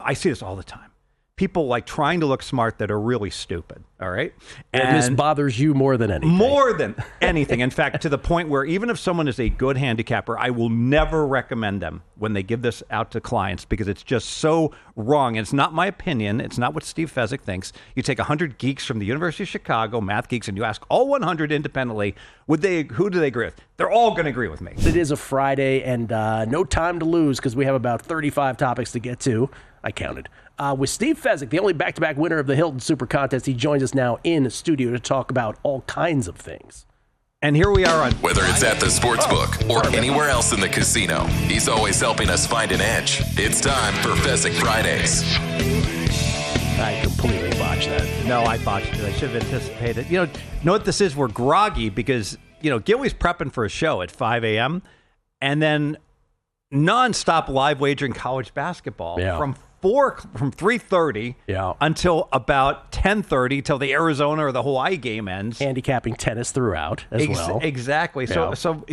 I see this all the time. People like trying to look smart that are really stupid. All right. And this bothers you more than anything. More than anything. In fact, to the point where even if someone is a good handicapper, I will never recommend them when they give this out to clients because it's just so wrong. And it's not my opinion. It's not what Steve Fezzik thinks. You take 100 geeks from the University of Chicago, math geeks, and you ask all 100 independently, who do they agree with? They're all going to agree with me. It is a Friday and no time to lose because we have about 35 topics to get to. I counted. With Steve Fezzik, the only back-to-back winner of the Hilton SuperContest, he joins us now in the studio to talk about all kinds of things. And here we are on whether it's at the Sportsbook or anywhere else in the casino, he's always helping us find an edge. It's time for Fezzik Fridays. I completely botched that. No, I botched it. I should have anticipated. You know what this is? We're groggy because, Gilly's prepping for a show at 5 a.m. and then nonstop live wagering college basketball from 3:30 until about 10:30 till the Arizona or the Hawaii game ends. Handicapping tennis throughout as well. Exactly. So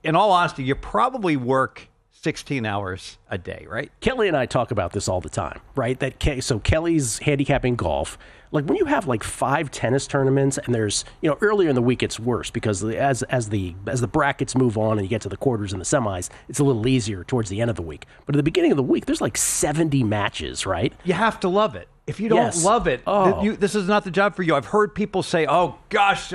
in all honesty, you probably work 16 hours a day, right? Kelly and I talk about this all the time, right? So Kelly's handicapping golf. Like when you have like 5 tennis tournaments and there's, earlier in the week it's worse because as the brackets move on and you get to the quarters and the semis, it's a little easier towards the end of the week. But at the beginning of the week, there's like 70 matches, right? You have to love it. If you don't love it, this is not the job for you. I've heard people say, "Oh gosh,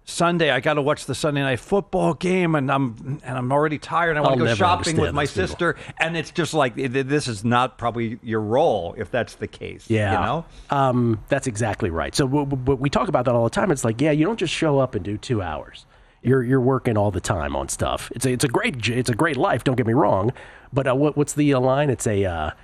Sunday I got to watch the Sunday night football game, and I'm already tired. I want to go shopping with my sister." And it's just like this is not probably your role if that's the case. Yeah, that's exactly right. So we talk about that all the time. It's like, you don't just show up and do 2 hours. You're working all the time on stuff. It's a great life. Don't get me wrong, but what's the line? It's a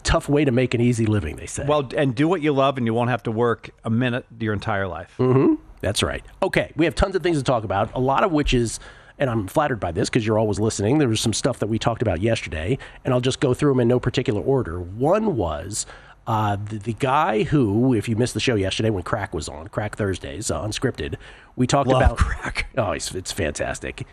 tough way to make an easy living, they say. Well, and do what you love, and you won't have to work a minute your entire life. Mm-hmm. That's right. Okay, we have tons of things to talk about, a lot of which is, and I'm flattered by this because you're always listening, there was some stuff that we talked about yesterday, and I'll just go through them in no particular order. One was the guy who, if you missed the show yesterday when Crack was on, Crack Thursdays, unscripted, we talked about Crack. Oh, it's fantastic.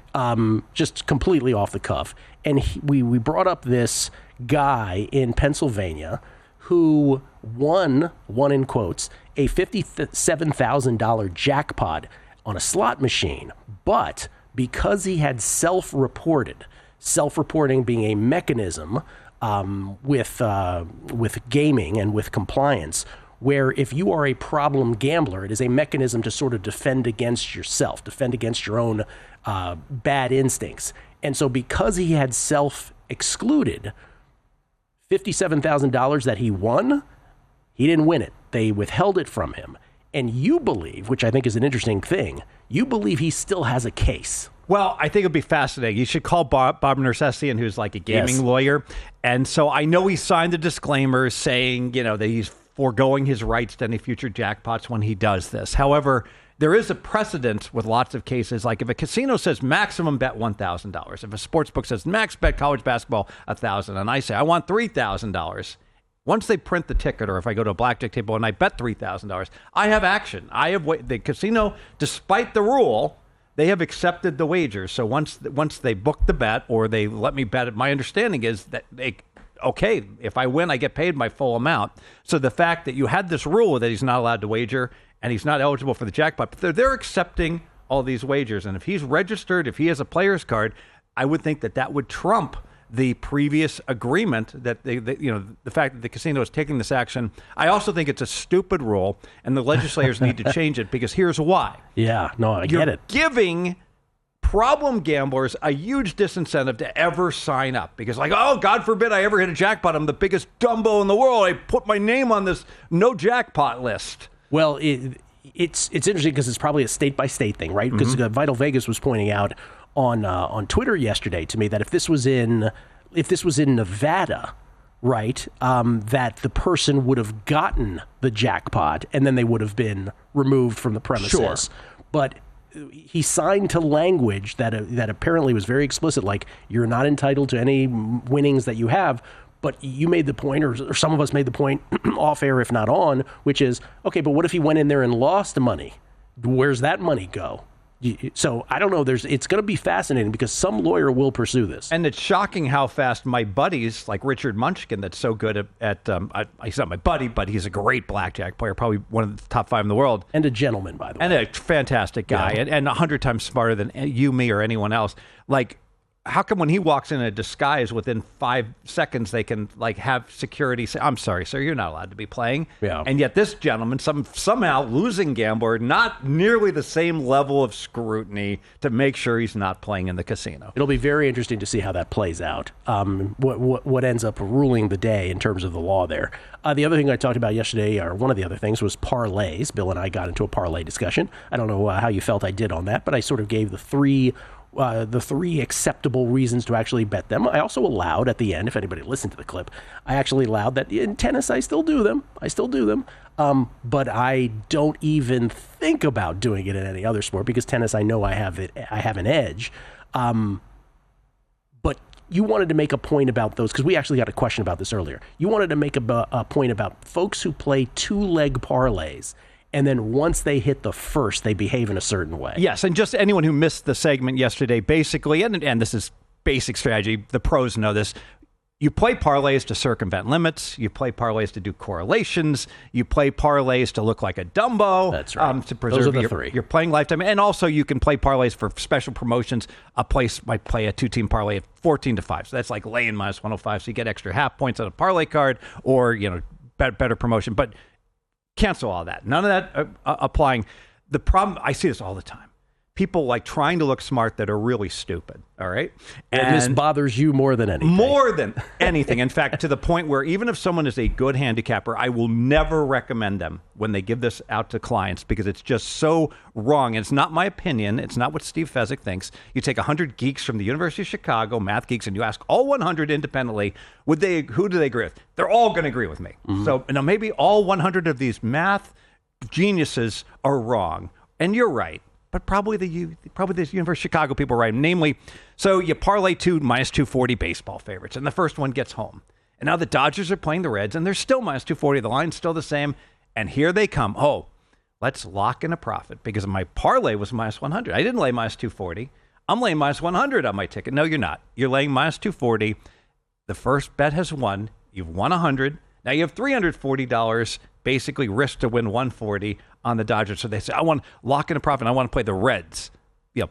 Just completely off the cuff. And we brought up this guy in Pennsylvania who won in quotes, a $57,000 jackpot on a slot machine. But because he had self-reporting being a mechanism with gaming and with compliance, where if you are a problem gambler, it is a mechanism to sort of defend against yourself, defend against your own bad instincts. And so because he had self-excluded, $57,000 that he won, he didn't win it. They withheld it from him. And you believe, which I think is an interesting thing, you believe he still has a case. Well, I think it'd be fascinating. You should call Bob Nersessian, who's like a gaming lawyer. And so I know he signed the disclaimer saying, that he's foregoing his rights to any future jackpots when he does this. However, there is a precedent with lots of cases. Like if a casino says maximum bet $1,000, if a sportsbook says max bet college basketball $1,000, and I say I want $3,000, once they print the ticket, or if I go to a blackjack table and I bet $3,000, I have action. The casino, despite the rule, they have accepted the wager. So once they book the bet or they let me bet it, my understanding is that if I win, I get paid my full amount. So the fact that you had this rule that he's not allowed to wager and he's not eligible for the jackpot, but they're accepting all these wagers. And if he's registered, if he has a player's card, I would think that would trump the previous agreement that the fact that the casino is taking this action. I also think it's a stupid rule, and the legislators need to change it because here's why. Yeah, no, I get it. Giving problem gamblers a huge disincentive to ever sign up because, God forbid I ever hit a jackpot. I'm the biggest dumbo in the world. I put my name on this no jackpot list. Well, it's interesting because it's probably a state-by-state thing, right? Because Vital Vegas was pointing out on Twitter yesterday to me that if this was in Nevada, right, that the person would have gotten the jackpot and then they would have been removed from the premises. Sure. But he signed to language that apparently was very explicit, like you're not entitled to any winnings that you have. But you made the point, or some of us made the point off air, if not on, which is, okay, but what if he went in there and lost money? Where's that money go? So I don't know. It's going to be fascinating because some lawyer will pursue this. And it's shocking how fast my buddies, like Richard Munchkin, that's so good at he's not my buddy, but he's a great blackjack player, probably one of the top 5 in the world. And a gentleman, by the way. And a fantastic guy, and 100 times smarter than you, me, or anyone else. Like, how come when he walks in a disguise, within 5 seconds they can have security say, "I'm sorry, sir, you're not allowed to be playing." Yeah. And yet this gentleman, somehow losing gambler, not nearly the same level of scrutiny to make sure he's not playing in the casino. It'll be very interesting to see how that plays out. What ends up ruling the day in terms of the law there. The other thing I talked about yesterday, or one of the other things, was parlays. Bill and I got into a parlay discussion. I don't know how you felt I did on that, but I sort of gave the three acceptable reasons to actually bet them. I also allowed at the end, if anybody listened to the clip, I actually allowed that in tennis I still do them. But I don't even think about doing it in any other sport because tennis I know I have an edge. But you wanted to make a point about those because we actually got a question about this earlier. You wanted to make a point about folks who play 2-leg parlays. And then once they hit the first, they behave in a certain way. Yes, and just anyone who missed the segment yesterday, basically, and this is basic strategy, the pros know this, you play parlays to circumvent limits, you play parlays to do correlations, you play parlays to look like a Dumbo. That's right. To preserve Those are your playing lifetime. And also you can play parlays for special promotions. A place might play a 2-team parlay at 14-5. So that's like laying minus 105, so you get extra half points on a parlay card or, better promotion. But cancel all that. None of that applying. The problem, I see this all the time. People trying to look smart that are really stupid. All right. And this bothers you more than anything. More than anything. In fact, to the point where even if someone is a good handicapper, I will never recommend them when they give this out to clients because it's just so wrong. And it's not my opinion. It's not what Steve Fezzik thinks. You take 100 geeks from the University of Chicago, math geeks, and you ask all 100 independently, who do they agree with? They're all going to agree with me. Mm-hmm. So now maybe all 100 of these math geniuses are wrong. And you're right. But probably the University of Chicago people are right. Namely, so you parlay 2 minus 240 baseball favorites, and the first one gets home. And now the Dodgers are playing the Reds, and they're still minus 240. The line's still the same. And here they come. Oh, let's lock in a profit because my parlay was minus 100. I didn't lay minus 240. I'm laying minus 100 on my ticket. No, you're not. You're laying minus 240. The first bet has won. You've won 100. Now you have $340 basically risk to win 140 on the Dodgers. So they say, I want to lock in a profit. I want to play the Reds,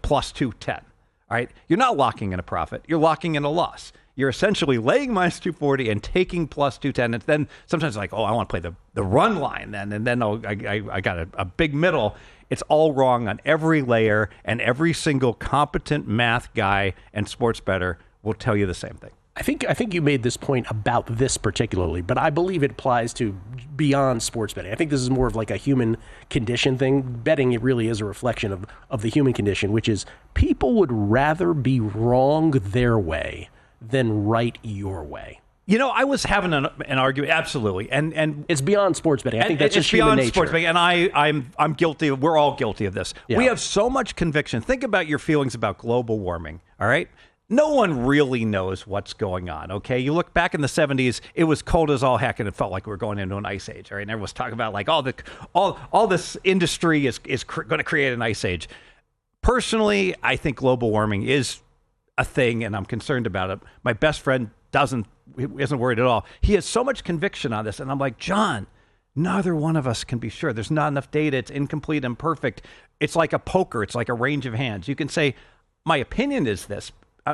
plus 210. All right. You're not locking in a profit. You're locking in a loss. You're essentially laying minus 240 and taking plus 210. And then sometimes I want to play the run line then. And then I got a big middle. It's all wrong on every layer, and every single competent math guy and sports bettor will tell you the same thing. I think you made this point about this particularly, but I believe it applies to beyond sports betting. I think this is more of like a human condition thing. Betting, it really is a reflection of the human condition, which is people would rather be wrong their way than right your way. I was having an argument, absolutely, and it's beyond sports betting. I think that's just human nature. Sports betting, and I'm guilty. We're all guilty of this. Yeah. We have so much conviction. Think about your feelings about global warming. All right. No one really knows what's going on, okay? You look back in the 70s, it was cold as all heck, and it felt like we were going into an ice age, all right? And everyone's talking about, all this industry is going to create an ice age. Personally, I think global warming is a thing, and I'm concerned about it. My best friend isn't worried at all. He has so much conviction on this, and I'm like, John, neither one of us can be sure. There's not enough data. It's incomplete, imperfect. It's like a poker. It's like a range of hands. You can say, my opinion is this,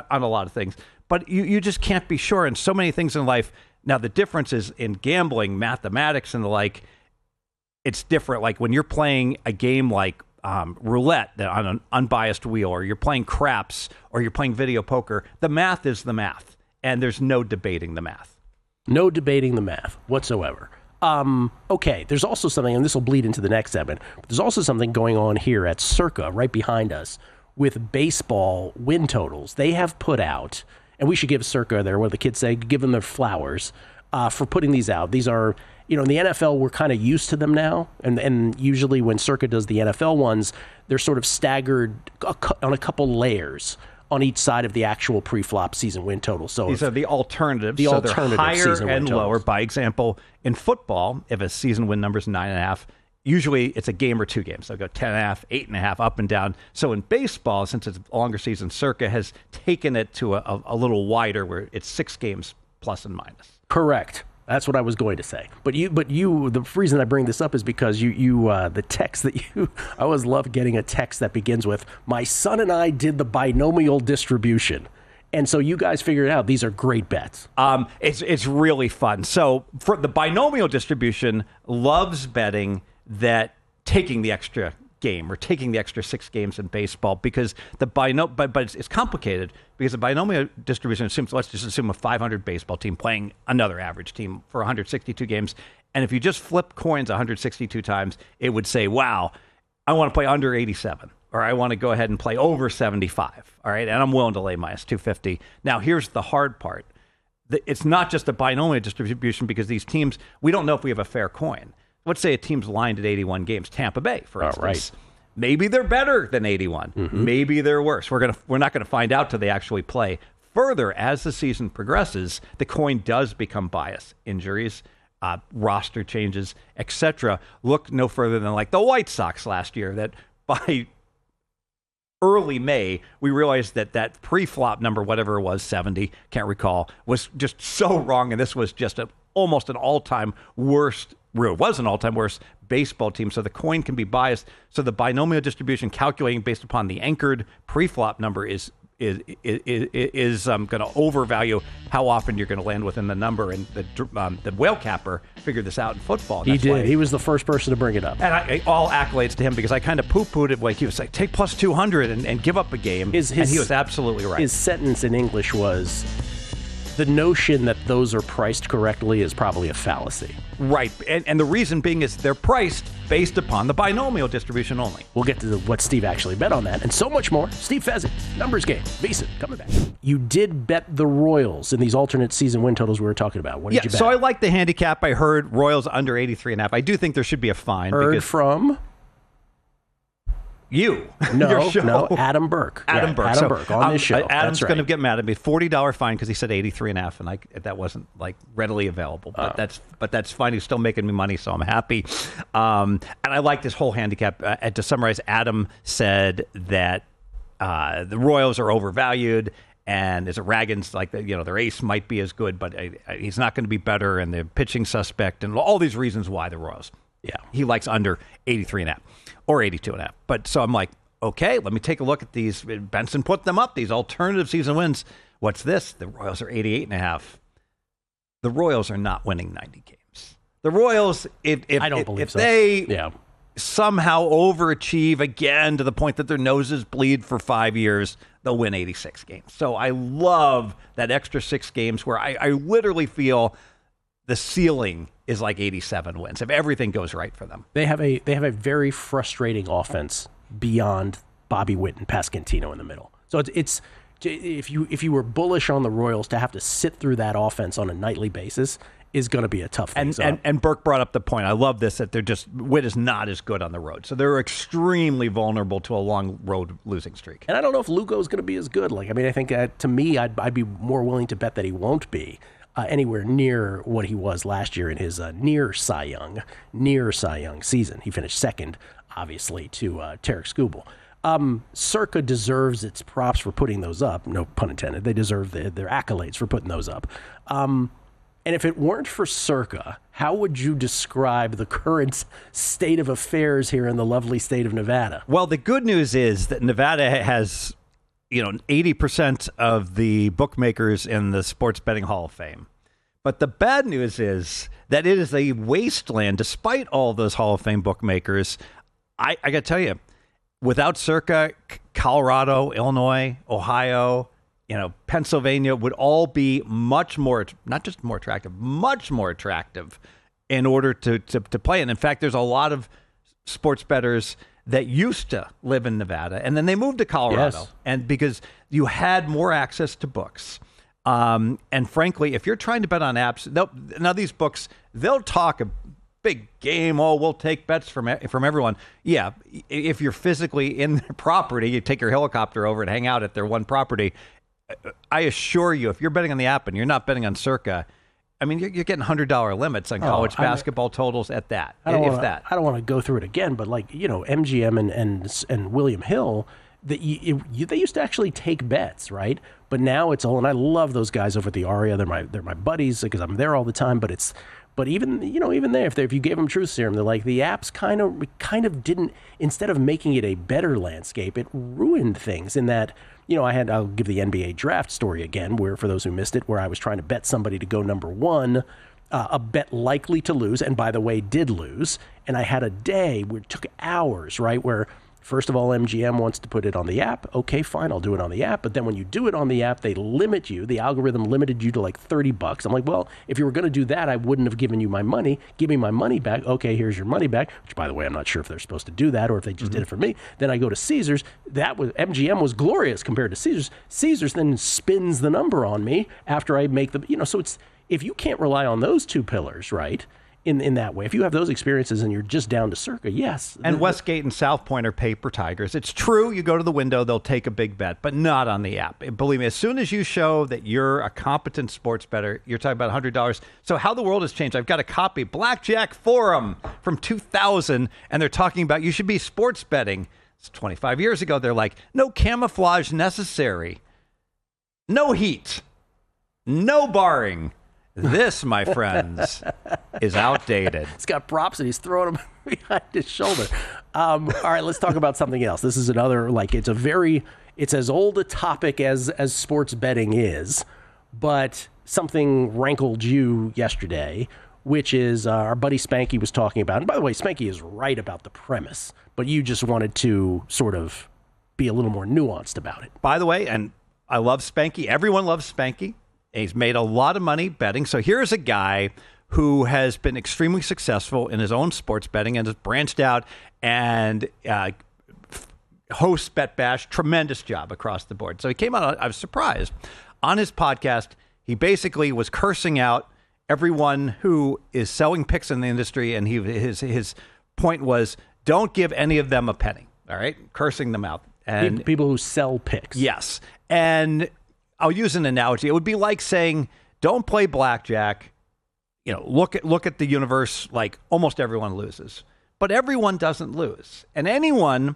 on a lot of things, but you just can't be sure. And so many things in life. Now, the difference is in gambling, mathematics, and the like, it's different. Like when you're playing a game like roulette on an unbiased wheel, or you're playing craps, or you're playing video poker, the math is the math, and there's no debating the math. No debating the math whatsoever. Okay, there's also something, and this will bleed into the next segment, but there's also something going on here at Circa, right behind us, with baseball win totals. They have put out, and we should give Circa there, what the kids say, give them their flowers for putting these out. These are, in the NFL, we're kind of used to them now, and usually when Circa does the NFL ones, they're sort of staggered on a couple layers on each side of the actual pre-flop season win total. So these are the alternatives. The alternative higher season and win lower. totals. By example, in football, if a season win number is 9.5, usually it's a game or two games. They'll go 10.5, 8.5, up and down. So in baseball, since it's a longer season, Circa has taken it to a little wider where it's 6 games plus and minus. Correct. That's what I was going to say. But the reason I bring this up is because the text I always love getting a text that begins with, "My son and I did the binomial distribution." And so you guys figured it out. These are great bets. It's really fun. So for the binomial distribution loves betting that taking the extra game or taking the extra 6 games in baseball, because but it's complicated because the binomial distribution assumes, let's just assume a 500 baseball team playing another average team for 162 games. And if you just flip coins 162 times, it would say, wow, I want to play under 87, or I want to go ahead and play over 75. All right. And I'm willing to lay minus 250. Now, here's the hard part. It's not just a binomial distribution because these teams, we don't know if we have a fair coin. Let's say a team's lined at 81 games, Tampa Bay, for instance. Right. Maybe they're better than 81. Mm-hmm. Maybe they're worse. We're not going to find out till they actually play. Further, as the season progresses, the coin does become biased. Injuries, roster changes, etc. Look no further than like the White Sox last year, that by early May, we realized that pre-flop number, whatever it was, 70, can't recall, was just so wrong, and this was just almost an all-time worst. It was an all-time worst baseball team, so the coin can be biased. So the binomial distribution, calculating based upon the anchored pre-flop number, is going to overvalue how often you're going to land within the number. And the whale capper figured this out in football. He did. He was the first person to bring it up. And all accolades to him, because I kind of poo-pooed it. Like, he was like, take plus 200 and give up a game. And he was absolutely right. His sentence in English was, the notion that those are priced correctly is probably a fallacy. Right. And the reason being is they're priced based upon the binomial distribution only. We'll get to what Steve actually bet on that and so much more. Steve Fezzik, Numbers Game, VSiN, coming back. You did bet the Royals in these alternate season win totals we were talking about. What did you bet? So I like the handicap. I heard Royals under 83.5. I do think there should be a fine. Heard from? You. No, Adam Burke. Adam Burke. Adam Burke on this show. Adam's going to get mad at me. $40 fine because he said 83.5, and that wasn't like readily available. But that's fine. He's still making me money, so I'm happy. And I like this whole handicap. To summarize, Adam said that the Royals are overvalued, and as a Ragans, like their ace might be as good, but he's not going to be better, and they're pitching suspect, and all these reasons why the Royals. Yeah, he likes under 83.5 or 82.5. But so I'm like, okay, let me take a look at these. Benson put them up, these alternative season wins. What's this? The Royals are 88.5. The Royals are not winning 90 games. The Royals, if they somehow overachieve again to the point that their noses bleed for 5 years, they'll win 86 games. So I love that extra 6 games where I literally feel the ceiling is like 87 wins if everything goes right for them. They have a very frustrating offense beyond Bobby Witt and Pasquantino in the middle. So it's if you were bullish on the Royals, to have to sit through that offense on a nightly basis is going to be a tough thing. And Burke brought up the point. I love this, that Witt is not as good on the road, so they're extremely vulnerable to a long road losing streak. And I don't know if Lugo is going to be as good. I think to me, I'd be more willing to bet that he won't be anywhere near what he was last year in his near Cy Young season. He finished second, obviously, to Tarek Skubal. Circa deserves its props for putting those up. No pun intended. They deserve their accolades for putting those up. And if it weren't for Circa, how would you describe the current state of affairs here in the lovely state of Nevada? Well, the good news is that Nevada has 80% of the bookmakers in the Sports Betting Hall of Fame. But the bad news is that it is a wasteland, despite all those Hall of Fame bookmakers. I got to tell you, without Circa, Colorado, Illinois, Ohio, Pennsylvania would all be much more, not just more attractive, much more attractive in order to play. And in fact, there's a lot of sports bettors that used to live in Nevada, and then they moved to Colorado. Yes. And because you had more access to books. And frankly, if you're trying to bet on apps, now these books, they'll talk a big game. Oh, we'll take bets from everyone. Yeah, if you're physically in their property, you take your helicopter over and hang out at their one property. I assure you, if you're betting on the app and you're not betting on Circa, I mean, you're getting $100 limits on college basketball totals at that. I don't want to go through it again, but like, MGM and William Hill, they used to actually take bets, right? But now it's all, and I love those guys over at the Aria. They're my buddies because I'm there all the time. But even there, if you gave them truth serum, they're like, the apps kind of didn't, instead of making it a better landscape, it ruined things in that. I'll give the NBA draft story again, where for those who missed it, where I was trying to bet somebody to go number one, a bet likely to lose, and by the way, did lose. And I had a day where it took hours, right, where first of all, MGM wants to put it on the app. Okay, fine, I'll do it on the app. But then when you do it on the app, they limit you. The algorithm limited you to like $30. I'm like, well, if you were going to do that, I wouldn't have given you my money. Give me my money back. Okay, here's your money back, which, by the way, I'm not sure if they're supposed to do that or if they just did it for me. Then I go to Caesars. MGM was glorious compared to Caesars. Caesars then spins the number on me after I make the, so it's, if you can't rely on those two pillars, right, in that way. If you have those experiences and you're just down to Circa, yes. And Westgate and South Point are paper tigers. It's true, you go to the window, they'll take a big bet, but not on the app. Believe me, as soon as you show that you're a competent sports bettor, you're talking about $100. So how the world has changed. I've got a copy, Blackjack Forum from 2000, and they're talking about you should be sports betting. It's 25 years ago. They're like, no camouflage necessary. No heat. No barring. This, my friends, is outdated. He's got props and he's throwing them behind his shoulder. All right, let's talk about something else. This is another, it's as old a topic as sports betting is, but something rankled you yesterday, which is our buddy Spanky was talking about. And by the way, Spanky is right about the premise, but you just wanted to sort of be a little more nuanced about it. By the way, and I love Spanky. Everyone loves Spanky. He's made a lot of money betting. So here's a guy who has been extremely successful in his own sports betting and has branched out and hosts Bet Bash. Tremendous job across the board. So he came out, I was surprised. On his podcast, he basically was cursing out everyone who is selling picks in the industry. And his point was, don't give any of them a penny. All right? Cursing them out. And people who sell picks. Yes. And I'll use an analogy. It would be like saying, don't play blackjack. Look at the universe, like almost everyone loses. But everyone doesn't lose. And anyone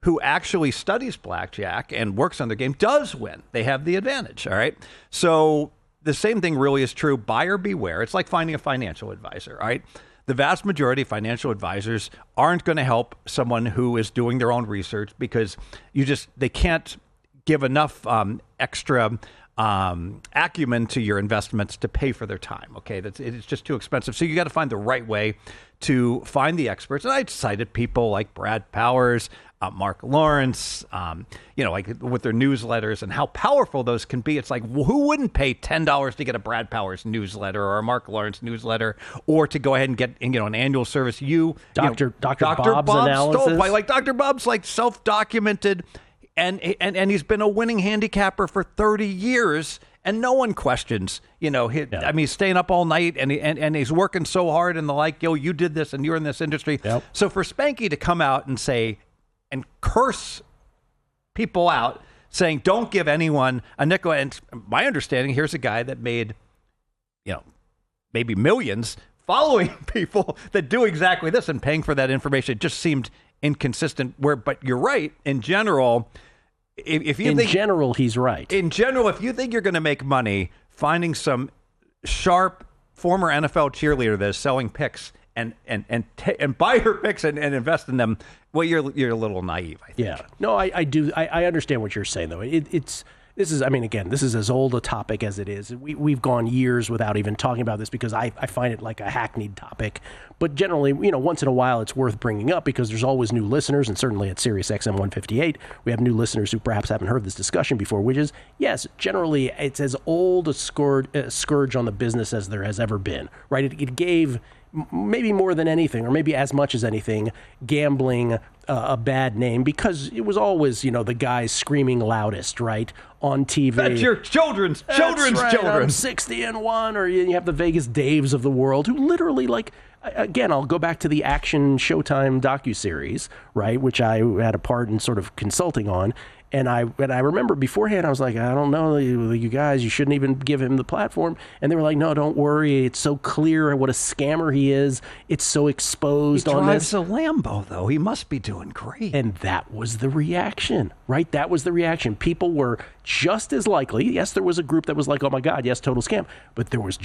who actually studies blackjack and works on their game does win. They have the advantage, all right? So the same thing really is true. Buyer beware. It's like finding a financial advisor, all right? The vast majority of financial advisors aren't going to help someone who is doing their own research because they can't give enough extra acumen to your investments to pay for their time. Okay, it's just too expensive. So you got to find the right way to find the experts. And I cited people like Brad Powers, Mark Lawrence, like with their newsletters and how powerful those can be. It's like, who wouldn't pay $10 to get a Brad Powers newsletter or a Mark Lawrence newsletter, or to go ahead and get an annual service? Dr. Bob's analysis, like Dr. Bob's like self-documented. And he's been a winning handicapper for 30 years, and no one questions. I mean, he's staying up all night, and he's working so hard, and the like. You did this, and you're in this industry. Yep. So for Spanky to come out and say and curse people out, saying don't give anyone a nickel. And my understanding, here's a guy that made, maybe millions following people that do exactly this and paying for that information. It just seemed inconsistent. But you're right. In general, if you think he's right. In general, if you think you're going to make money finding some sharp former NFL cheerleader that's selling picks and buy her picks and invest in them, well, you're a little naive, I think. Yeah. No, I do. I understand what you're saying, though. This is as old a topic as it is. We've gone years without even talking about this because I find it like a hackneyed topic. But generally, once in a while, it's worth bringing up because there's always new listeners, and certainly at Sirius XM 158, we have new listeners who perhaps haven't heard this discussion before, which is, yes, generally, it's as old a scourge on the business as there has ever been, right? It gave, maybe more than anything, or maybe as much as anything, gambling a bad name because it was always, the guys screaming loudest, right, on TV. That's your children's right, children. I'm 60-1, or you have the Vegas Daves of the world who literally, again, I'll go back to the Action Showtime docuseries, right, which I had a part in sort of consulting on. And I remember beforehand, I was like, I don't know, you guys, you shouldn't even give him the platform. And they were like, no, don't worry. It's so clear what a scammer he is. It's so exposed on this. He drives a Lambo, though. He must be doing great. And that was the reaction, right? That was the reaction. People were just as likely. Yes, there was a group that was like, oh my God, yes, total scam. But there was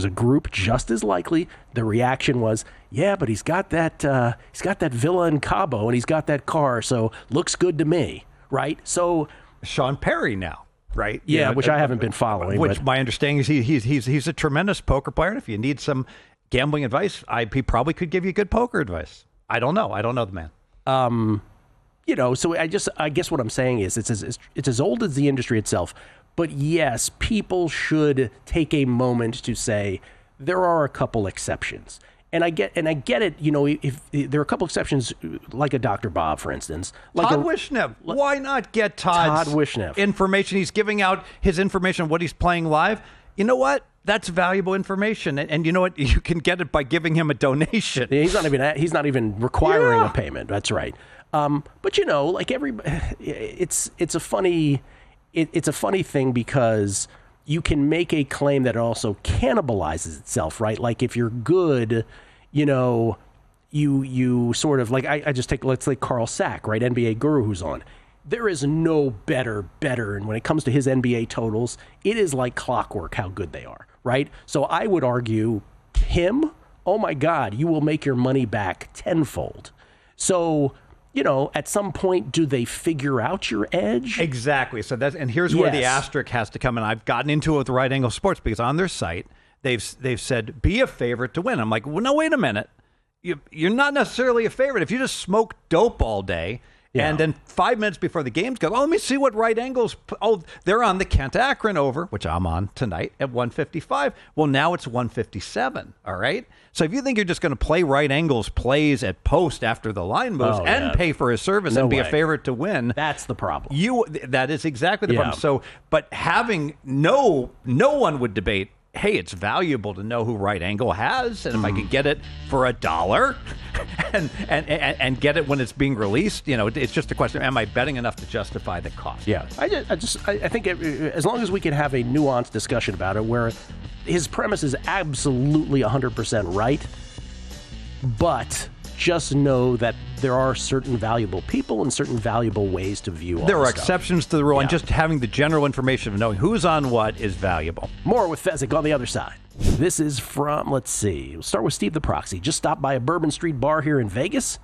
a group just as likely. The reaction was, yeah, but he's got that villa in Cabo and he's got that car, so looks good to me. Right, so Sean Perry now, right? Yeah, which I haven't been following. Which my understanding is he's a tremendous poker player, and if you need some gambling advice, he probably could give you good poker advice. I don't know the man. So I guess what I'm saying is it's as old as the industry itself. But yes, people should take a moment to say there are a couple exceptions. And I get it. If there are a couple exceptions, like a Dr. Bob, for instance, like Todd Wishnev. Why not get Todd Wishnev information? He's giving out his information on what he's playing live. You know what? That's valuable information, and you know what? You can get it by giving him a donation. He's not even requiring a payment. That's right. But like it's a funny thing because you can make a claim that it also cannibalizes itself, right? Like if you're good, you sort of like let's say Carl Sack, right? NBA guru who's on. There is no better. And when it comes to his NBA totals, it is like clockwork how good they are, right? So I would argue him, oh my God, you will make your money back tenfold. So, at some point, do they figure out your edge? Exactly. So here's where the asterisk has to come in. I've gotten into it with the Right Angle Sports because on their site, they've said, be a favorite to win. I'm like, well, no, wait a minute. You're not necessarily a favorite. If you just smoke dope all day, and then 5 minutes before the games go, let me see what Right Angle's. Oh, they're on the Kent Akron over, which I'm on tonight at 155. Well, now it's 157. All right. So if you think you're just going to play Right Angle's plays at post after the line moves pay for his service and be a favorite to win, that's the problem. That is exactly the problem. So, but having no one would debate, hey, it's valuable to know who Right Angle has, and if I could get it for $1 and get it when it's being released, it's just a question: am I betting enough to justify the cost? Yeah, I think as long as we can have a nuanced discussion about it, where his premise is absolutely 100% right, but just know that there are certain valuable people and certain valuable ways to view all There are stuff. exceptions to the rule, and just having the general information of knowing who's on what is valuable. More with Fezzik on the other side. This is from, we'll start with Steve the Proxy. Just stopped by a Bourbon Street bar here in Vegas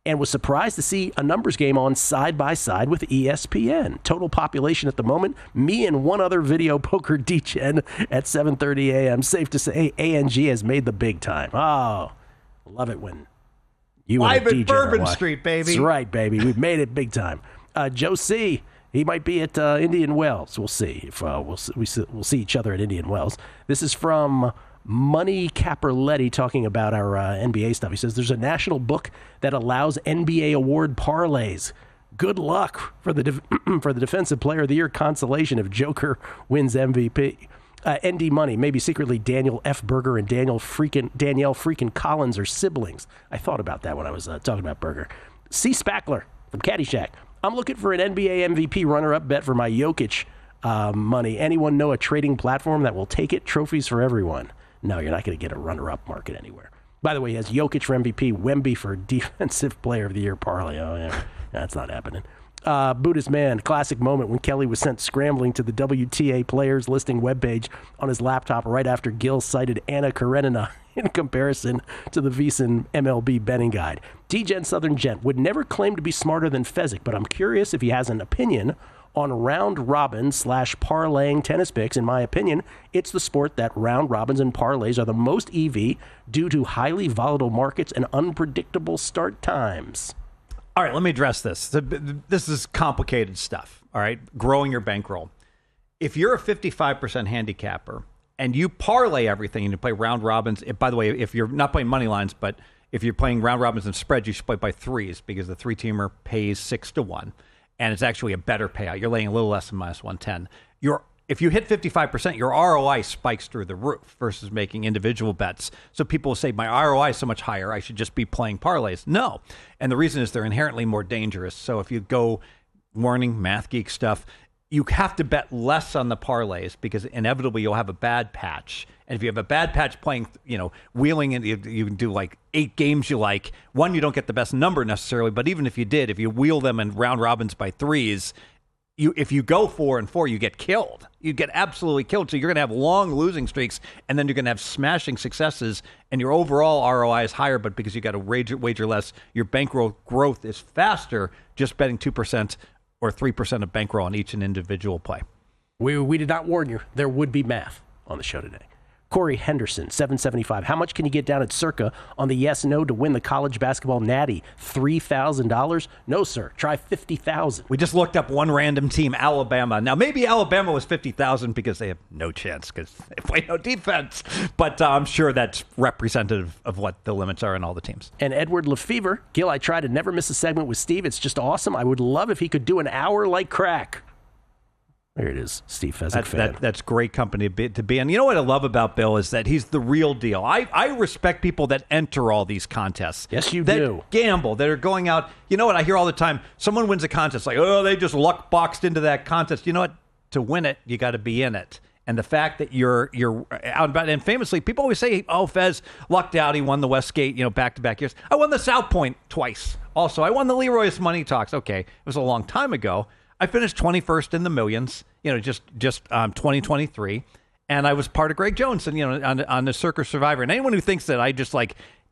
and was surprised to see a numbers game on side by side with ESPN. Total population at the moment, me and one other video poker degen at 7:30 a.m. Safe to say ANG has made the big time. Oh, love it when you live and at Bourbon Street, baby. That's right, baby. We've made it big time. Joe C., he might be at Indian Wells. We'll see if we'll see each other at Indian Wells. This is from Money Caperletti talking about our NBA stuff. He says there's a national book that allows NBA award parlays. Good luck for the for the Defensive Player of the Year consolation if Joker wins MVP. ND Money, maybe secretly Daniel F. Berger and Danielle freaking Collins are siblings. I thought about that when I was talking about Berger. C. Spackler from Caddyshack. I'm looking for an NBA MVP runner-up bet for my Jokic money. Anyone know a trading platform that will take it? Trophies for everyone. No, you're not going to get a runner-up market anywhere. By the way, he has Jokic for MVP, Wemby for Defensive Player of the Year parlay. Oh, yeah, that's not happening. Buddhist Man, classic moment when Kelly was sent scrambling to the WTA players listing webpage on his laptop right after Gil cited Anna Karenina in comparison to the VSiN MLB betting guide. D-Gen Southern Gent would never claim to be smarter than Fezzik, but I'm curious if he has an opinion on round robin / parlaying tennis picks. In my opinion, it's the sport that round robins and parlays are the most EV due to highly volatile markets and unpredictable start times. All right, let me address this. This is complicated stuff, all right? Growing your bankroll. If you're a 55% handicapper and you parlay everything and you play round robins, by the way, if you're not playing money lines, but if you're playing round robins and spreads, you should play by threes because the three-teamer pays 6-1, and it's actually a better payout. You're laying a little less than minus 110. If you hit 55%, your ROI spikes through the roof versus making individual bets. So people will say, my ROI is so much higher, I should just be playing parlays. No. And the reason is they're inherently more dangerous. So if you go warning, math geek stuff. You have to bet less on the parlays because inevitably you'll have a bad patch. And if you have a bad patch playing, wheeling, and you can do like 8 games you like, one, you don't get the best number necessarily, but even if you did, if you wheel them in round robins by 3s, if you go 4 and 4, you get killed. You get absolutely killed. So you're going to have long losing streaks, and then you're going to have smashing successes, and your overall ROI is higher, but because you got to wager less, your bankroll growth is faster just betting 2% or 3% of bankroll on each and individual play. We did not warn you. There would be math on the show today. Corey Henderson, 775. How much can you get down at Circa on the yes/no to win the college basketball natty? $3,000? No, sir. Try $50,000. We just looked up one random team, Alabama. Now, maybe Alabama was $50,000 because they have no chance because they play no defense. But I'm sure that's representative of what the limits are in all the teams. And Edward Lefevre, Gil, I try to never miss a segment with Steve. It's just awesome. I would love if he could do an hour like crack. There it is, Steve Fezzik. That's great company to be in. You know what I love about Bill is that he's the real deal. I respect people that enter all these contests. Yes, you that do. Gamble, that are going out. You know what I hear all the time? Someone wins a contest, like, oh, they just luck boxed into that contest. You know what? To win it, you got to be in it. And the fact that you're out about, and famously, people always say, oh, Fez lucked out. He won the Westgate, back-to-back years. I won the South Point twice. Also, I won the Leroy's Money Talks. Okay, it was a long time ago. I finished 21st in the millions, just 2023, and I was part of Greg Jones and on the Circus Survivor. And anyone who thinks that I just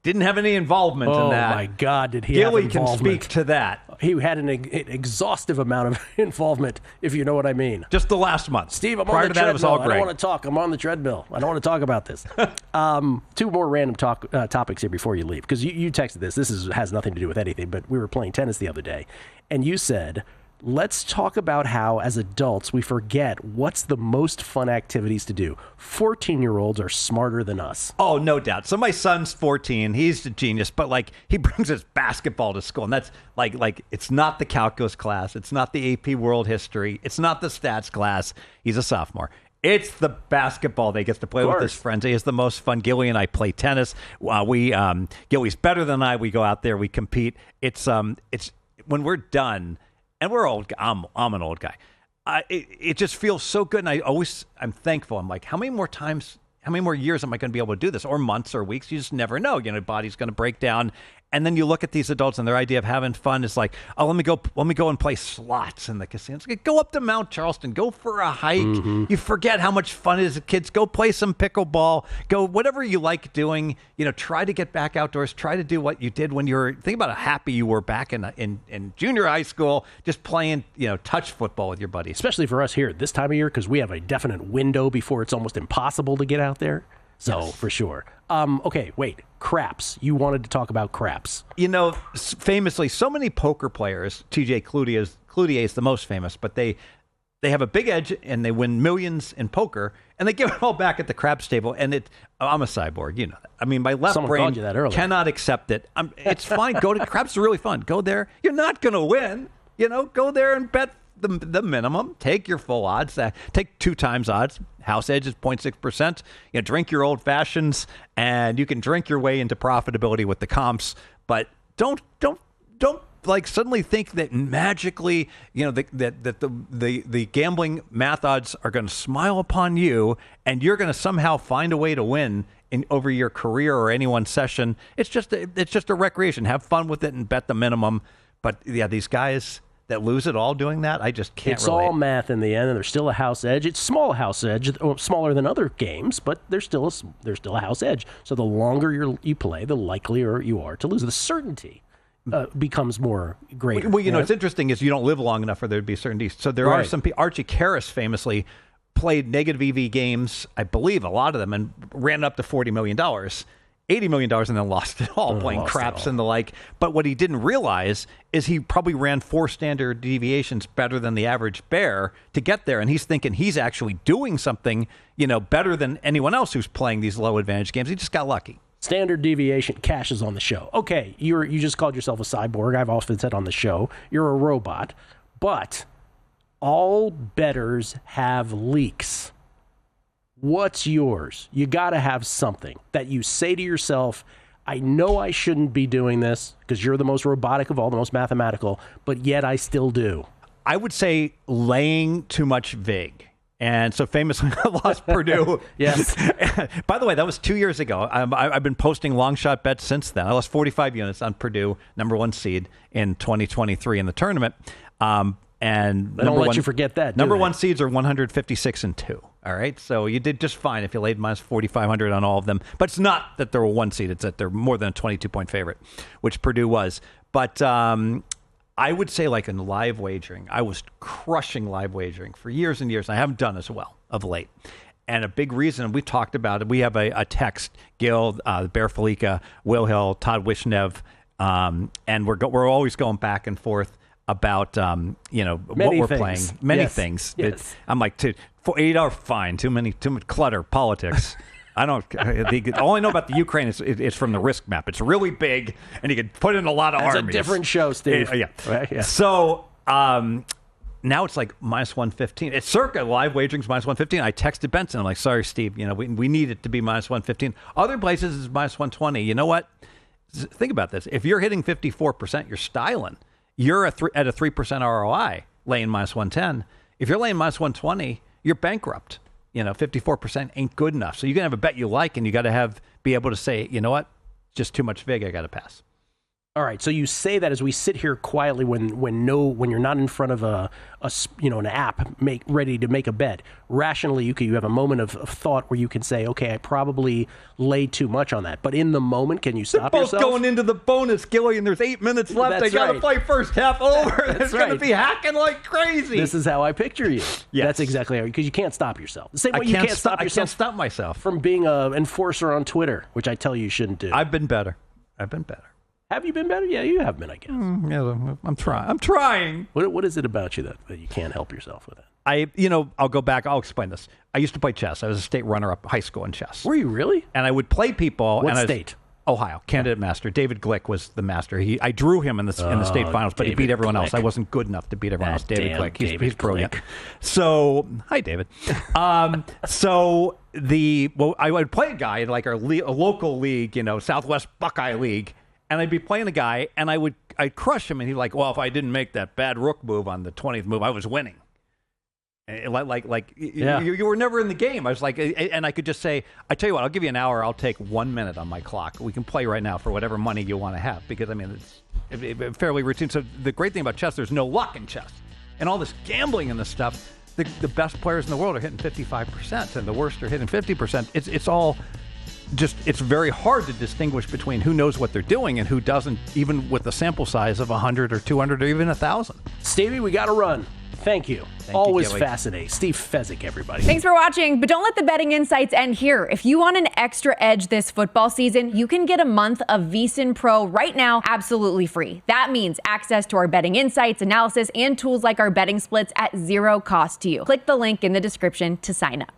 didn't have any involvement in that, oh my God, did he Gilly have involvement? Can speak to that. He had an exhaustive amount of involvement, if you know what I mean. Just the last month, Steve. I'm Prior on the to that, it was all treadmill. I don't want to talk. I'm on the treadmill. I don't want to talk about this. 2 more random topics here before you leave, because you texted this. This has nothing to do with anything, but we were playing tennis the other day, and you said, let's talk about how, as adults, we forget what's the most fun activities to do. 14-year-olds are smarter than us. Oh, no doubt. So my son's 14. He's a genius, but he brings his basketball to school, and that's it's not the calculus class. It's not the AP World History. It's not the stats class. He's a sophomore. It's the basketball they get to play with his friends. It's the most fun. Gilly and I play tennis. Gilly's better than I. We go out there. We compete. It's when we're done. And we're old. I'm an old guy. It just feels so good, and I'm thankful. I'm like, how many more years am I going to be able to do this, or months or weeks? You just never know. Body's going to break down. And then you look at these adults, and their idea of having fun is like, oh, let me go and play slots in the casinos. Go up to Mount Charleston. Go for a hike. Mm-hmm. You forget how much fun it is as kids. Go play some pickleball. Go whatever you like doing. Try to get back outdoors. Try to do what you did when you were. Think about how happy you were back in junior high school, just playing touch football with your buddies. Especially for us here at this time of year, because we have a definite window before it's almost impossible to get out there. So, yes. For sure. Okay, wait. Craps. You wanted to talk about craps. Famously, so many poker players, TJ Cloutier is the most famous, but they have a big edge and they win millions in poker, and they give it all back at the craps table. And I'm a cyborg, you know that. I mean, my left brain cannot accept it. It's fine. Craps are really fun. Go there. You're not going to win. Go there and bet the minimum. Take your full odds. Take 2 times odds. House edge is 0.6%. Drink your old fashions, and you can drink your way into profitability with the comps. But don't suddenly think that magically, that the gambling math odds are going to smile upon you, and you're going to somehow find a way to win over your career or any one session. It's just a recreation. Have fun with it and bet the minimum. But yeah, these guys that lose it all doing that, I just can't relate. It's all math in the end, and there's still a house edge. It's small house edge, smaller than other games, but there's still a house edge. So the longer you play, the likelier you are to lose. The certainty becomes more greater. Well, what's interesting is you don't live long enough for there to be certainty. So there are some people. Archie Karras famously played negative EV games, I believe, a lot of them, and ran up to $40 million. $80 million and then lost it all playing craps and the like. But what he didn't realize is he probably ran 4 standard deviations better than the average bear to get there. And he's thinking he's actually doing something, better than anyone else who's playing these low advantage games. He just got lucky. Standard deviation cashes on the show. Okay, you just called yourself a cyborg. I've often said on the show, you're a robot. But all bettors have leaks. What's yours? You got to have something that you say to yourself, I know I shouldn't be doing this because you're the most robotic of all, the most mathematical, but yet I still do. I would say laying too much vig. And so famously, I lost Purdue. Yes. By the way, that was 2 years ago. I've been posting long shot bets since then. I lost 45 units on Purdue, number 1 seed in 2023 in the tournament. And I don't let you forget that. Number 1 seeds are 156-2. All right, so you did just fine if you laid minus 4,500 on all of them. But it's not that they're a 1 seed; it's that they're more than a 22-point favorite, which Purdue was. But I would say, like in live wagering, I was crushing live wagering for years and years. And I haven't done as well of late. And a big reason, we talked about it, we have a text, Gil, Bear Felica, Will Hill, Todd Wishnev, and we're always going back and forth about what we're playing. Many things. Yes. I'm like, for 8 hour fine, too much clutter, politics. I don't. All I know about the Ukraine is it's from the risk map. It's really big, and you can put in a lot of armies. It's a different show, Steve. Yeah. Right? Yeah. So now it's like minus 115. It's circa live wagering's minus 115. I texted Benson. I'm like, sorry, Steve. We need it to be minus 115. Other places it's minus 120. You know what? Think about this. If you're hitting 54%, you're styling. You're at a 3% ROI laying minus 110. If you're laying minus 120, you're bankrupt. 54% ain't good enough. So you can have a bet you like, and you got to be able to say, you know what, just too much vig. I got to pass. All right. So you say that as we sit here quietly, when you're not in front of an app ready to make a bet. Rationally, you have a moment of thought where you can say, okay, I probably laid too much on that. But in the moment, can you stop yourself? They're both going into the bonus, Gilly, and there's 8 minutes left. They got to play first half over. They're going to be hacking like crazy. This is how I picture you. Yes. That's exactly how, because you can't stop yourself. The same way you can't stop yourself. I can't stop myself from being an enforcer on Twitter, which I tell you shouldn't do. I've been better. Have you been better? Yeah, you have been, I guess. Yeah, I'm trying. What is it about you that you can't help yourself with it? I'll go back. I'll explain this. I used to play chess. I was a state runner-up high school in chess. Were you really? And I would play people. What state? Ohio. Candidate master. David Glick was the master. I drew him in the state finals, but he beat everyone else. I wasn't good enough to beat everyone else. David Glick. He's brilliant. So, hi, David. So I would play a guy in like a local league, Southwest Buckeye League. And I'd be playing the guy, and I'd crush him, and he'd like, well, if I didn't make that bad rook move on the 20th move, I was winning. You were never in the game. I was like, and I could just say, I tell you what, I'll give you an hour. I'll take 1 minute on my clock. We can play right now for whatever money you want to have, because it's fairly routine. So the great thing about chess, there's no luck in chess, and all this gambling and this stuff. The best players in the world are hitting 55%, and the worst are hitting 50%. It's all. It's very hard to distinguish between who knows what they're doing and who doesn't, even with a sample size of 100 or 200 or even 1,000. Stevie, we got to run. Thank you. Always fascinating. Steve Fezzik, everybody. Thanks for watching, but don't let the betting insights end here. If you want an extra edge this football season, you can get a month of VSiN Pro right now, absolutely free. That means access to our betting insights, analysis, and tools like our betting splits at zero cost to you. Click the link in the description to sign up.